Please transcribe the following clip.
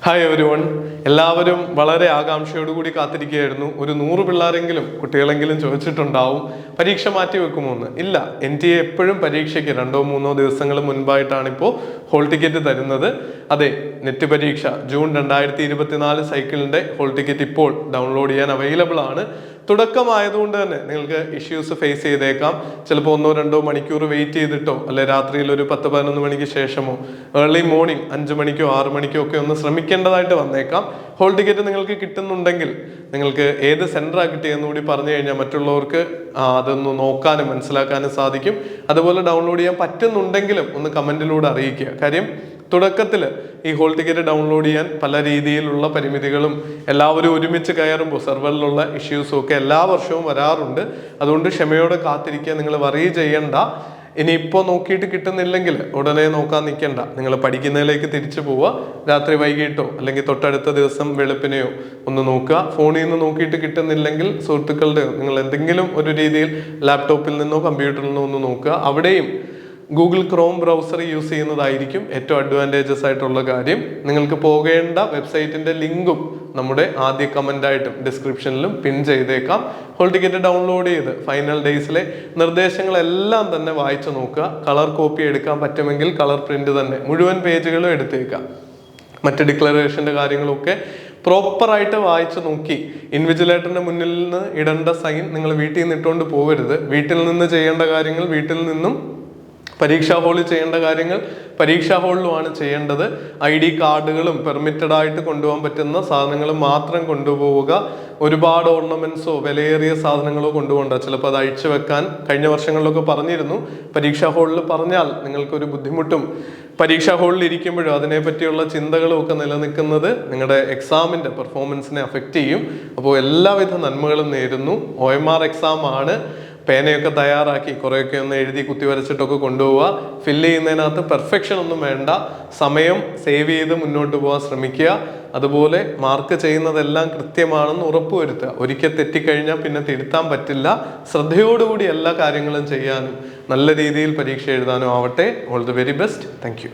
Hi everyone, എല്ലാവരും വളരെ ആകാംക്ഷയോടുകൂടി കാത്തിരിക്കുകയായിരുന്നു. ഒരു 100 പിള്ളേരെങ്കിലും കുട്ടികളെങ്കിലും ചോദിച്ചിട്ടുണ്ടാവും പരീക്ഷ മാറ്റി വെക്കുമോ എന്ന്. ഇല്ല, NTA എപ്പോഴും പരീക്ഷയ്ക്ക് 2-3 ദിവസങ്ങൾ മുൻപായിട്ടാണ് ഇപ്പോൾ ഹോൾ ടിക്കറ്റ് തരുന്നത്. അതെ, നെറ്റ് പരീക്ഷ ജൂൺ 2024 സൈക്കിളിന്റെ ഹോൾ ടിക്കറ്റ് ഇപ്പോൾ ഡൗൺലോഡ് ചെയ്യാൻ അവൈലബിൾ ആണ്. തുടക്കമായതുകൊണ്ട് തന്നെ നിങ്ങൾക്ക് ഇഷ്യൂസ് ഫേസ് ചെയ്തേക്കാം. ചിലപ്പോൾ 1-2 മണിക്കൂർ വെയിറ്റ് ചെയ്തിട്ടോ, അല്ലെ രാത്രിയിൽ ഒരു 10-11 മണിക്ക് ശേഷമോ, ഏർലി മോർണിംഗ് 5 മണിക്കോ 6 മണിക്കോ ഒക്കെ ഒന്ന് ശ്രമിക്കേണ്ടതായിട്ട് വന്നേക്കാം. ഹോൾ ടിക്കറ്റ് നിങ്ങൾക്ക് കിട്ടുന്നുണ്ടെങ്കിൽ നിങ്ങൾക്ക് ഏത് സെന്ററാണ് കിട്ടിയെന്ന് കൂടി പറഞ്ഞു കഴിഞ്ഞാൽ മറ്റുള്ളവർക്ക് അതൊന്ന് നോക്കാനും മനസ്സിലാക്കാനും സാധിക്കും. അതുപോലെ ഡൗൺലോഡ് ചെയ്യാൻ പറ്റുന്നുണ്ടെങ്കിലും ഒന്ന് കമന്റിലൂടെ അറിയിക്കുക. കാര്യം തുടക്കത്തിൽ ഈ ഹോൾ ടിക്കറ്റ് ഡൗൺലോഡ് ചെയ്യാൻ പല രീതിയിലുള്ള പരിമിതികളും എല്ലാവരും ഒരുമിച്ച് കയറുമ്പോൾ സെർവറിലുള്ള ഇഷ്യൂസും ഒക്കെ എല്ലാ വർഷവും വരാറുണ്ട്. അതുകൊണ്ട് ക്ഷമയോടെ കാത്തിരിക്കുക. നിങ്ങൾ വറി ചെയ്യണ്ട. ഇനിയിപ്പോൾ നോക്കിയിട്ട് കിട്ടുന്നില്ലെങ്കിൽ ഉടനെ നോക്കാൻ നിൽക്കണ്ട. നിങ്ങൾ പഠിക്കുന്നതിലേക്ക് തിരിച്ചു പോവുക. രാത്രി വൈകിട്ടോ അല്ലെങ്കിൽ തൊട്ടടുത്ത ദിവസം വെളുപ്പിനെയോ ഒന്ന് നോക്കുക. ഫോണിൽ നിന്ന് നോക്കിയിട്ട് കിട്ടുന്നില്ലെങ്കിൽ സുഹൃത്തുക്കളുടെയോ നിങ്ങൾ എന്തെങ്കിലും ഒരു രീതിയിൽ ലാപ്ടോപ്പിൽ നിന്നോ കമ്പ്യൂട്ടറിൽ നിന്നോ ഒന്ന് നോക്കുക. അവിടെയും ഗൂഗിൾ ക്രോം ബ്രൗസർ യൂസ് ചെയ്യുന്നതായിരിക്കും ഏറ്റവും അഡ്വാൻറ്റേജസ് ആയിട്ടുള്ള കാര്യം. നിങ്ങൾക്ക് പോകേണ്ട വെബ്സൈറ്റിന്റെ ലിങ്കും നമ്മുടെ ആദ്യ കമൻ്റായിട്ടും ഡിസ്ക്രിപ്ഷനിലും പിൻ ചെയ്തേക്കാം. ഹോൾ ടിക്കറ്റ് ഡൗൺലോഡ് ചെയ്ത് ഫൈനൽ ഡേയ്സിലെ നിർദ്ദേശങ്ങളെല്ലാം തന്നെ വായിച്ചു നോക്കുക. കളർ കോപ്പി എടുക്കാൻ പറ്റുമെങ്കിൽ കളർ പ്രിന്റ് തന്നെ മുഴുവൻ പേജുകളും എടുത്തേക്കാം. മറ്റ് ഡിക്ലറേഷൻ്റെ കാര്യങ്ങളൊക്കെ പ്രോപ്പറായിട്ട് വായിച്ചു നോക്കി. ഇൻവിജിലേറ്ററിന്റെ മുന്നിൽ നിന്ന് ഇടേണ്ട സൈൻ നിങ്ങൾ വീട്ടിൽ നിന്ന് ഇട്ടുകൊണ്ട് പോകരുത്. വീട്ടിൽ നിന്ന് ചെയ്യേണ്ട കാര്യങ്ങൾ വീട്ടിൽ നിന്നും, പരീക്ഷാ ഹാളിൽ ചെയ്യേണ്ട കാര്യങ്ങൾ പരീക്ഷാ ഹാളിലുമാണ് ചെയ്യേണ്ടത്. ID കാർഡുകളും പെർമിറ്റഡ് ആയിട്ട് കൊണ്ടുപോകാൻ പറ്റുന്ന സാധനങ്ങൾ മാത്രം കൊണ്ടുപോവുക. ഒരുപാട് ഓർണമെന്റ്സോ വിലയേറിയ സാധനങ്ങളോ കൊണ്ടുപോകണ്ട. ചിലപ്പോൾ അത് അഴിച്ചു വെക്കാൻ കഴിഞ്ഞ വർഷങ്ങളിലൊക്കെ പറഞ്ഞിരുന്നു. പരീക്ഷാ ഹാളിൽ പറഞ്ഞാൽ നിങ്ങൾക്കൊരു ബുദ്ധിമുട്ടും പരീക്ഷാ ഹാളിൽ ഇരിക്കുമ്പോഴും അതിനെ പറ്റിയുള്ള ചിന്തകളും ഒക്കെ നിലനിൽക്കുന്നത് നിങ്ങളുടെ എക്സാമിന്റെ പെർഫോമൻസിനെ അഫക്റ്റ് ചെയ്യും. അപ്പോൾ എല്ലാവിധ നന്മകളും നേരുന്നു. OMR എക്സാം ആണ്. പേനയൊക്കെ തയ്യാറാക്കി കുറേയൊക്കെ ഒന്ന് എഴുതി കുത്തി വരച്ചിട്ടൊക്കെ കൊണ്ടുപോവുക. ഫില്ല് ചെയ്യുന്നതിനകത്ത് പെർഫെക്ഷൻ ഒന്നും വേണ്ട. സമയം സേവ് ചെയ്ത് മുന്നോട്ട് പോകാൻ ശ്രമിക്കുക. അതുപോലെ മാർക്ക് ചെയ്യുന്നതെല്ലാം കൃത്യമാണെന്ന് ഉറപ്പുവരുത്തുക. ഒരിക്കൽ തെറ്റിക്കഴിഞ്ഞാൽ പിന്നെ തിരുത്താൻ പറ്റില്ല. ശ്രദ്ധയോടുകൂടി എല്ലാ കാര്യങ്ങളും ചെയ്യാനും നല്ല രീതിയിൽ പരീക്ഷ എഴുതാനും ആവട്ടെ. All the very best. Thank you.